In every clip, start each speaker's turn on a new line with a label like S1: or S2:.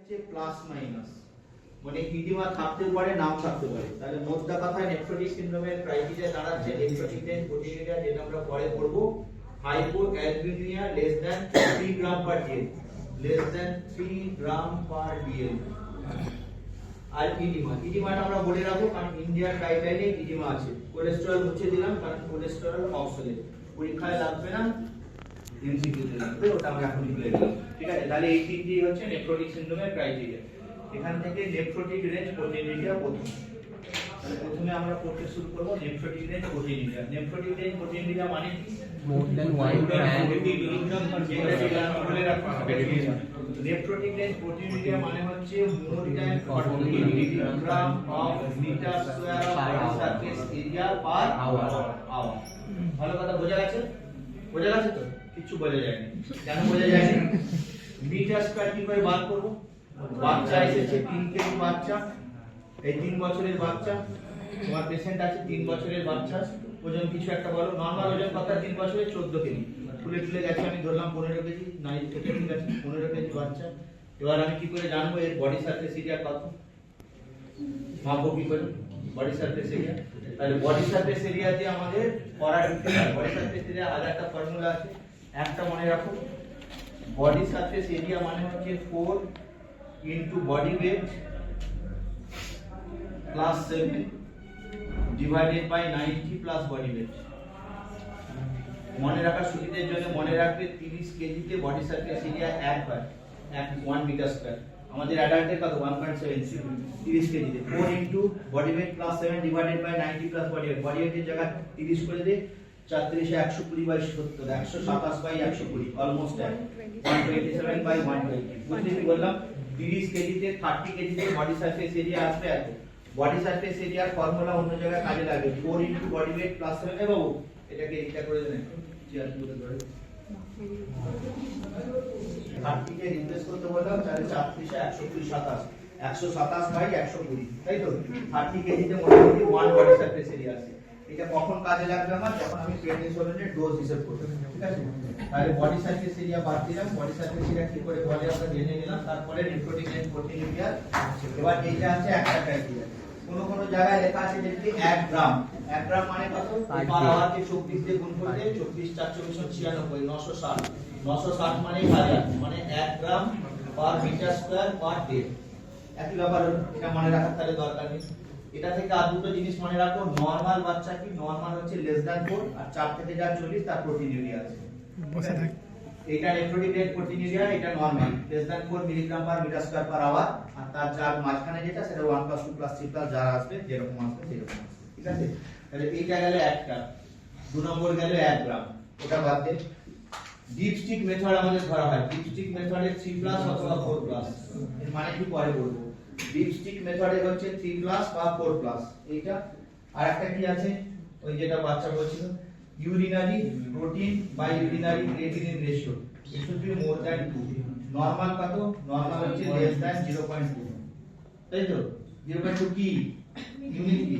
S1: হচ্ছে plus minus, মানে edema থাকতে পারে নাও থাকতে পারে। তাহলে মোদ্দা কথা নেফ্রোটিক সিনড্রোমের ক্রাইটেরিয়া দাঁড়াচ্ছে নেফ্রোটিক রেঞ্জ প্রোটিনিউরিয়া, যেটা আমরা পরে করব, হাইপোঅ্যালবুমিনিয়া লেস দ্যান 3 গ্রাম পার ডিএল, লেস দ্যান 3 গ্রাম পার ডিএল। আর ইডিমাটা আমরা বলে রাখবো, কারণ ইন্ডিয়ান গাইডলাইনে ইডিমা আছে। কোলেস্টেরল মুছে দিলাম, কারণ কোলেস্টেরল অক্সিলেট পরীক্ষায় লাগবে না, এমসিকিউতে লাগবে, ওটা আমরা এখনই বলে দিলাম। ঠিক আছে, তাহলে এই তিনটি হচ্ছে নেফ্রোটিক সিনড্রোমের ক্রাইটেরিয়া। এখান থেকে নেফ্রোটিক রেঞ্জ প্রোটিনিউরিয়া প্রথমে আমরা পড়তে শুরু করব nephrotic range proteinuria. Nephrotic range proteinuria মানে কি?
S2: more than 1 gram
S1: nephrotic range proteinuria মানে হচ্ছে more than 40 milligram of metre square of body surface area per hour. ভালো কথা বোঝা গেছে? বোঝা গেছে তো? কিছু বোঝা যায়নি। কেন বোঝা যায়নি? মিটার স্কয়ার কি করে বার করব? বাচ্চা এসেছে 3 কেজি বাচ্চা, এই 3 বছরের বাচ্চা, তোমার পেশেন্ট আছে 3 বছরের বাচ্চা, ওজন কিছু একটা বলো, নরমাল ওজন কত? 3 বছরে 14 কেজি, ফুলে ফুলে গেছে, আমি ধরলাম 15 কেজি, নাই থেকে ঠিক আছে 15 কেজি বাচ্চা। এবার আমি কি করে জানবো এর বডি সারফেস এরিয়া কত? মাপবো কি করে বডি সারফেস এরিয়া? তাহলে বডি সারফেস এরিয়া দিয়ে আমাদের করার বডি সারফেস এরিয়া আলাদা একটা ফর্মুলা আছে, একটা মনে রাখো, বডি সারফেস এরিয়া মানে হচ্ছে 4 into body weight plus 7 divided by 90 plus body weight। মনে রাখার সুবিধার জন্য মনে রাখবে 30 কেজিতে body surface area 1 metre square. আমাদের অ্যাডাল্টের কত? 1.7 30 কেজিতে 4 into body weight plus 7 divided by 90 plus body weight। Body ওয়েটের জায়গা 30 করে দে, 4 3 120 বাই 70, 127 বাই 120, অলমোস্ট 127 বাই 120। বুঝলি কি বললাম? 30 কেজিতে 30 কেজিতে বডি সারফেস এরিয়া আসবে এত। বডি সারফেস এরিয়ার ফর্মুলা অন্য জায়গায় কাজে লাগে, 4 into body weight plus 7। এ বাবু এটাকে এটা করে দেন, চেয়ার তুলে ধরে 30 কে রিপ্লেস করতে বললাম, তাহলে 4 3 120 27 127 বাই 120, তাই তো? 30 কেজিতে মোটামুটি 1 বডি সারফেস এরিয়া আছে। এটা কখন কাজে লাগবে আমার? যখন আমি প্রেডনিসোলিনের ডোজ হিসাব করব। ঠিক আছে, তাহলে বডি সারফেস এরিয়া বাদ দিলাম, বডি সারফেস এরিয়া কি করে বলে আমরা জেনে নিলাম। তারপরে নেফ্রোটিক রেঞ্জ প্রোটিনিউরিয়া। এবার এইটা আছে একটা ক্রাইটেরিয়া, কোন জায়গায় লেখা আছে দেখি 1 গ্রাম। 1 গ্রাম মানে কত? পার আওয়ারকে 24 দিয়ে গুণ করলে 24 4 96 960, 960 মানে 1000, মানে 1 gram per metre square per day. একই ব্যাপার, এটা মনে রাখার তাহলে দরকার নেই। এটা থেকে আর দুটো জিনিস মনে রাখো, নরমাল বাচ্চা কি? নরমাল হচ্ছে লেস দ্যান 4, আর 4 থেকে যা 40 তার প্রোটিনিউরিয়া আছে। এটা নেফ্রোটিক রেঞ্জ প্রোটিনিউরিয়া, এটা normal less than 4 milligram per metre square per hour, আর তার যার মাঝখানে যেটা সেটা 1 + 2 + 3 যা আসবে, যেরকম আসবে সেরকম আসবে। ঠিক আছে, তাহলে এইটা গেল একটা। 2 নম্বর গেল 1 গ্রাম, ওটা বাদ দে। ডিপস্টিক মেথড আমাদের ধরা হয়, ডিপস্টিক মেথডে 3+ অথবা 4+, এর মানে কি পরে বলবো। ডিপস্টিক মেথডে হচ্ছে 3+ বা 4+, এইটা। আর একটা কি আছে ওই যেটা বাচ্চা বলছিল, urinary protein by urinary creatinine ratio, it should be more than 2। Normal কত? নরমাল হচ্ছে লেস দ্যান 0.2, তাই তো? 0.2 কি ইউনিট কি?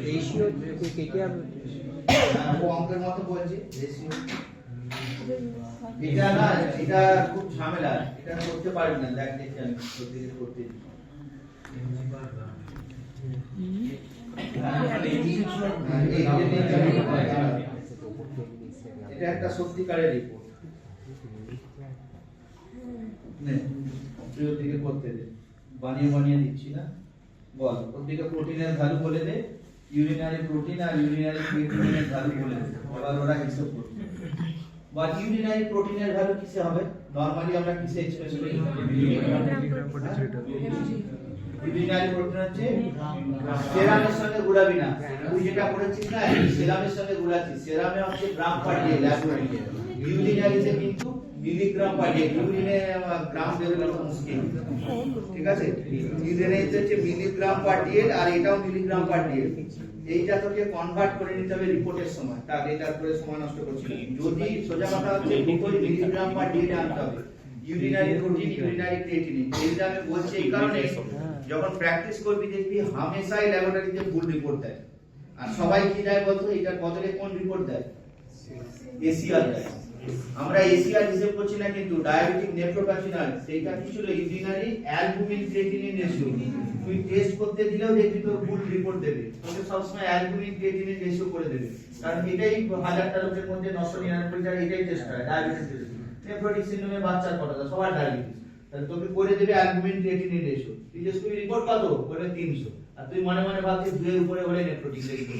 S1: রেশিও কেটিআর অঙ্কের মতো বলছি, রেশিও। এটা না, এটা খুব ঝামেলা, এটা করতে পারি না। দেখ দেখি আমি করতে এটা একটা সত্যিকারের রিপোর্ট। প্রিয় দিকে করতে দে, বানিয়ে দিচ্ছি না। বল ওর দিকে প্রোটিনের ভ্যালু বলে দে, ইউরিনারি প্রোটিন আর ইউরিনারি ক্রিয়েটিনিনের ভ্যালু বলে দে, এবার ওরা হিসাব করবে। বা ইউরিনারি প্রোটিনের ভ্যালু কিসে হবে? নরমালি আমরা কিসে এক্সপ্রেস করি? ইউরিনারি প্রোটিন হচ্ছে সেরামের সঙ্গে গুলাবি না, তুই যেটা করেছিস না সেরামের সঙ্গে গুলাচ্ছিস, সেরামে হচ্ছে গ্রাম পার ডে ল্যাবরেটরি, ইউরিনারিতে কিন্তু মিলিগ্রাম পার ডে, ইউরিনে গ্রাম বেরোনো মুশকিল। ঠিক আছে, ইউরিনারিতে হচ্ছে মিলিগ্রাম পার ডে, আর এটাও মিলিগ্রাম পার ডে। এইটা তোকে কনভার্ট করে নিতে হবে রিপোর্টের সময়, তার এটার করে সময় নষ্ট করছি না। যদি সোজা কথা হচ্ছে দুটোই মিলিগ্রাম পার ডে আনতে হবে, ইউরিনারি প্রোটিন ইউরিনারি ক্রিয়েটিনিন। এইটা আমি বলছি এই কারণে, যখন প্র্যাকটিস করবি দেখবি হামেশাই ল্যাবরেটরিতে ভুল রিপোর্ট দেয়, আর সবাই কি দেয় বলতো, এটার বদলে কোন রিপোর্ট দেয়? এসিআর দেয়। আমরা এসিআর হিসেব করছি না, কিন্তু ডায়াবেটিক নেফ্রোপ্যাথিনাল সেইটা কি ছিল? Urinary albumin creatinine ratio. তুই টেস্ট করতে দিলেও দেখবি তোর ভুল রিপোর্ট দেবে, তোকে সবসময় অ্যালবুমিন ক্রিয়েটিনিন রেশিও করে দেবে, কারণ এটাই হাজারটা লোকের মধ্যে 999টা এটাই টেস্ট হয় ডায়াবেটিস। নেফ্রোটিক সিনড্রোমে বাচ্চার কতটা? সবার ডায়াবেটিস, তাহলে তোকে করে দেবে অ্যালবুমিন ক্রিয়েটিনিন রেশিও। তুই জিজ্ঞেস করবি রিপোর্ট কত, বলে 300, আর তুই মনে মনে ভাবছিস 2 এর উপরে হলে নেফ্রোটিক রেশিও।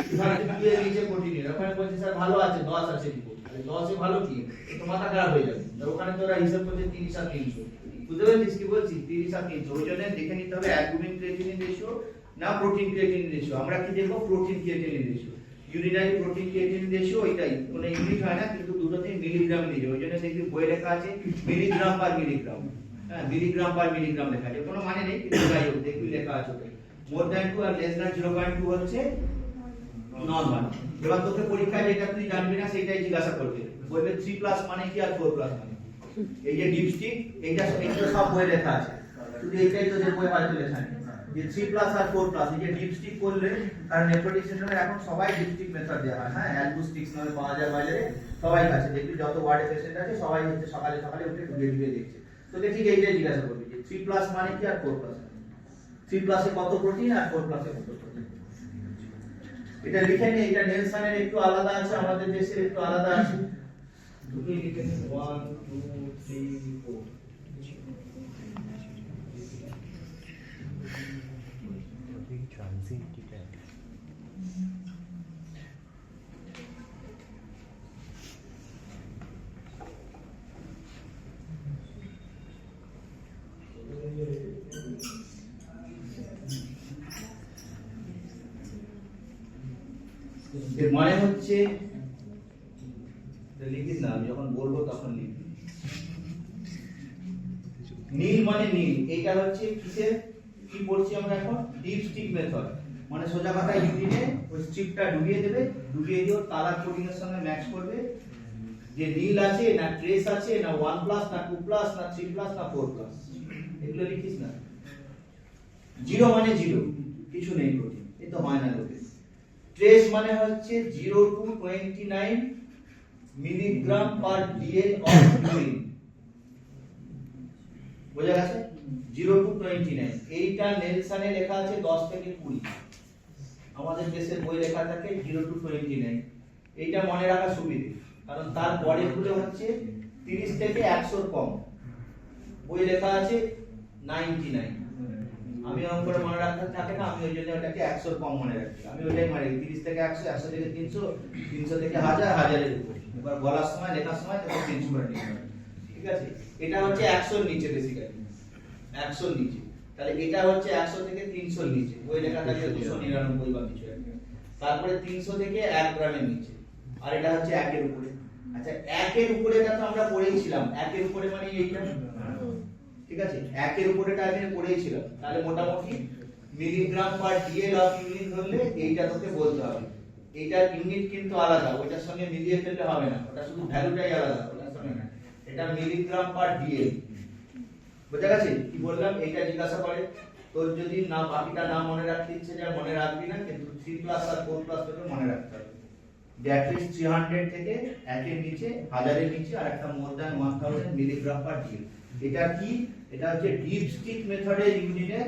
S1: তুই 2 এর নিচে প্রোটিনের, ওখানে বলছিস স্যার ভালো আছে 10 আছে রিপোর্ট, তাহলে 10 এ ভালো কি? তো মাথা খারাপ হয়ে যাবে। ওখানে তোরা হিসাব করছিস 30 আর 300, বুঝতে পারছিস কি বলছি? 30 আর 300, ওই জন্য দেখে নিতে হবে অ্যালবুমিন ক্রিয়েটিনিন রেশিও না প্রোটিন ক্রিয়েটিনিন রেশিও। আমরা কি দেখব? Protein creatinine ratio, urinary protein creatinine ratio. এটাই কোনো ইউনিট হয় না, কিন্তু দুটোতেই মিলিগ্রাম নিয়ে যায়, ওই জন্য দেখবি বই লেখা আছে মিলিগ্রাম পার মিলিগ্রাম। হ্যাঁ, মিলিগ্রাম পার মিলিগ্রাম লেখা আছে, কোনো মানে নেই, কিন্তু যাই হোক দেখবি লেখা আছে ওটাই। মোর দ্যান 2 আর লেস দ্যান 0.2 হচ্ছে নরমাল। এবার তোকে পরীক্ষায় যেটা তুই জানবি না সেটাই জিজ্ঞাসা করবে, বলবে 3+ মানে কি আর 4+ মানে। এই যে ডিপস্টিক, এইটা সব বই লেখা আছে, শুধু এইটাই তোদের বই হয়তো লেখা নেই যে 3+ আর 4+। এই যে ডিপস্টিক করলে, কারণ নেফ্রোটিক সিনড্রোমে এখন সবাই ডিপস্টিক মেথড দেওয়া হয়। হ্যাঁ, অ্যালবুস্টিক্স নামে পাওয়া যায় বাজারে, সবাই কাছে দেখবি যত ওয়ার্ডে পেশেন্ট আছে সবাই হচ্ছে সকালে সকালে উঠে ডুবিয়ে দেখছে। তোকে ঠিক এইটাই জিজ্ঞাসা করবে যে 3+ মানে কি আর 4+ মানে। 3+ এ কত প্রোটিন আর 4+ এ কত প্রোটিন। এটা লিখে নে, এটা নেলসনের একটু আলাদা আছে, আমাদের দেশের একটু আলাদা আছে। দুটোই লিখে নে, 1 2 3 4। এর মানে হচ্ছে, লিখিস না, আমি যখন বলবো তখন লিখবি। নীল মানে নীল, এইটা হচ্ছে কিসের কি পড়ছি আমরা এখন? Deep stick method. মানে সোজা কথা, ইউরিনে ওই স্ট্রিপটা ডুবিয়ে দেবে, ডুবিয়ে দিয়ে কালার কোডিংয়ের সঙ্গে ম্যাচ করবে যে নীল আছে না ট্রেস আছে না 1+ না 2+ না 3+ না 4+, এগুলো লিখিস না। 0 মানে 0, কিছু নেই প্রোটিন, এই তো হয় না লোকে। ট্রেস মানে হচ্ছে 0 to 29 milligram per DL of urine, বোঝা গেছে? 0 to 29, এইটা নেলসনে লেখা আছে 10 থেকে 20, আমাদের দেশের বই লেখা থাকে 0 to 29। এইটা মনে রাখা সুবিধে, কারণ তার পরে গুলো হচ্ছে 30 থেকে 100 কম, বই লেখা আছে 99। আমি অঙ্ক করে মনে রাখতে থাকে না, আমি ওই জন্য ওটাকে 100 কম মনে রাখি। আমি ওইটাই মানে 30 থেকে 100, 100 থেকে 300, 300 থেকে 1000, 1000 এর উপর। এবার বলার সময় লেখার সময় তাকে চেঞ্জ করে নিতে হবে, ঠিক আছে? এটা হচ্ছে 100 এর নিচে বেসিক্যালি, 100 এর নিচে। তাহলে এটা হচ্ছে 100 থেকে 300 এর নিচে, ওই লেখা থাকে 299 বা কিছু একটা। তারপরে 300 থেকে 1 গ্রামের নিচে, আর এটা হচ্ছে 1 এর উপরে। আচ্ছা, 1 এর উপরেটা তো আমরা পড়েইছিলাম, 1 এর উপরে মানে এইটা, ঠিক আছে? 1 এর উপরেটা আমি পড়েইছিলাম। তাহলে মোটামুটি milligram per DL of urine ধরলে এইটা তোকে বলতে হবে। এইটার ইউনিট কিন্তু আলাদা, ওইটার সঙ্গে মিলিয়ে ফেললে হবে না, ওটা শুধু ভ্যালুটাই আলাদা, ওটার সঙ্গে না। এটা মিলিগ্রাম পার ডিএল, বোঝা গেছে কি বললাম? এইটা জিজ্ঞাসা করে, তোর যদি না বাকিটা না মনে রাখতে ইচ্ছে যায় মনে রাখবি না, কিন্তু 3+ আর 4+ তোকে মনে রাখতে হবে। দ্যাট ইজ 300 থেকে 1 এর নিচে, 1000 এর নিচে, আর একটা more than 1000 milligram per DL. এটা কি? এটা হচ্ছে ডিপ স্টিক মেথডের ইউরিনের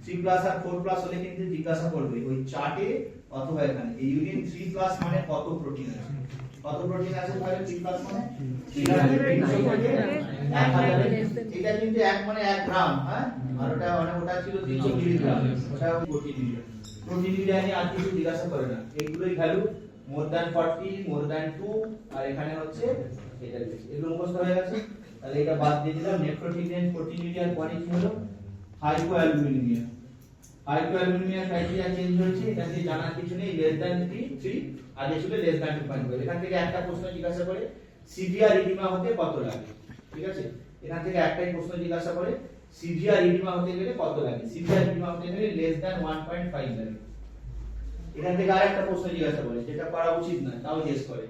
S1: 3+ আর 4+ হলে কিন্তু জিজ্ঞাসা করবে ওই চার্টে অথবা এখানে এই ইউরিন 3+ মানে কত প্রোটিন আছে, কত প্রোটিন আছে। তাহলে 3+ মানে 300 থেকে 1000। এটা কিন্তু 1 মানে 1 গ্রাম, হ্যাঁ, আর ওটা মানে ওটা ছিল 300 মিলিগ্রাম, ওটা প্রোটিন ইউরিন। প্রোটিন ইউরিন আর কিছু জিজ্ঞাসা করে না, এইগুলোই ভ্যালু, মোর দ্যান 40, মোর দ্যান 2, আর এখানে হচ্ছে এটা লিখেছি। এগুলো মুখস্থ হয়ে গেছে, তাহলে এটা বাদ দিয়ে দিলাম। নেফ্রোটিনিন প্রোটিনিউরিয়ার পরে কি হলো? হাইপোঅ্যালবুমিনিয়া। হাইপোঅ্যালবুমিনিয়ার ক্রাইটেরিয়া চেঞ্জ হয়েছে, এটা দিয়ে জানার কিছু নেই। লেস দ্যান 3, আগে ছিল লেস দ্যান 2.5। এখান থেকে একটা প্রশ্ন জিজ্ঞাসা করে সিভিয়ার ইডিমা হতে কত লাগে, ঠিক আছে? এখান থেকে একটাই প্রশ্ন জিজ্ঞাসা করে সিভিয়ার ইডিমা হতে গেলে কত লাগে। সিভিয়ার ইডিমা হতে গেলে লেস দ্যান 1.5 লাগে। এখান থেকে আরেকটা প্রশ্ন জিজ্ঞাসা করে, যেটা করা উচিত না তাও জিজ্ঞেস করে,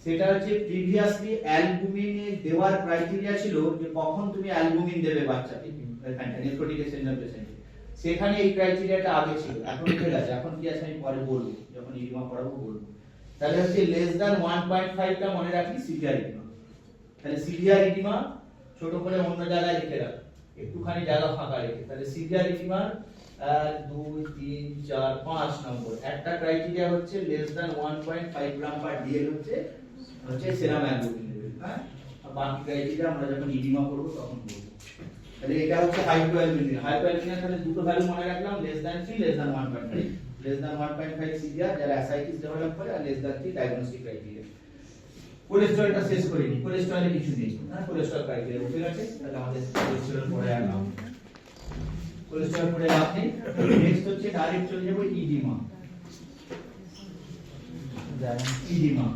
S1: সেটা হচ্ছে প্রিভিয়াসলি অ্যালবুমিন দেওয়ার ক্রাইটেরিয়া ছিল যে কখন তুমি অ্যালবুমিন দেবে বাচ্চাকে, এখানটা নেফ্রোটিক সিনড্রোম পেশেন্টে। সেখানে এই ক্রাইটেরিয়াটা আগে ছিল, এখন উঠে গেছে। এখন কি আছে আমি পরে বলবো, যখন ইডিমা পড়াবো বলবো। তাহলে হচ্ছে লেস দ্যান 1.5 টা মনে রাখি সিভিয়ার ইডিমা। তাহলে সিভিয়ার ইডিমা ছোট করে অন্য জায়গায় লিখে রাখ, একটুখানি জায়গা ফাঁকা রেখে। তাহলে সিভিয়ার ইডিমার 2 3 4 5 নম্বর একটা ক্রাইটেরিয়া হচ্ছে লেস দ্যান 1.5 গ্রাম পার ডিএল হচ্ছে সেরাম অ্যালবুমিন লেভেল। হ্যাঁ, আর বাকি ক্রাইটেরিয়া আমরা যখন ইডিমা করব তখন বলবো। তাহলে এটা হচ্ছে হাইপোঅ্যালবুমিন। হাইপোঅ্যালবুমিনের তাহলে দুটো ভ্যালু মনে রাখলাম, less than 3, less than 1.5। Less than 1.5 severe, যারা অ্যাসাইটিস ডেভেলপ করে, আর লেস দ্যান 3 ডায়াগনস্টিক ক্রাইটেরিয়া। কোলেস্টেরলটা শেষ করে নি, কোলেস্টেরলে কিছু নেই। হ্যাঁ, কোলেস্টেরল ক্রাইটেরিয়া উঠে গেছে, তাহলে আমাদের কোলেস্টেরল পড়ে আর নাম কোলেস্টেরল পড়ে লাভ নেই। নেক্সট হচ্ছে ডাইরেক্ট চলে যাবো ইডিমা। ইডিমা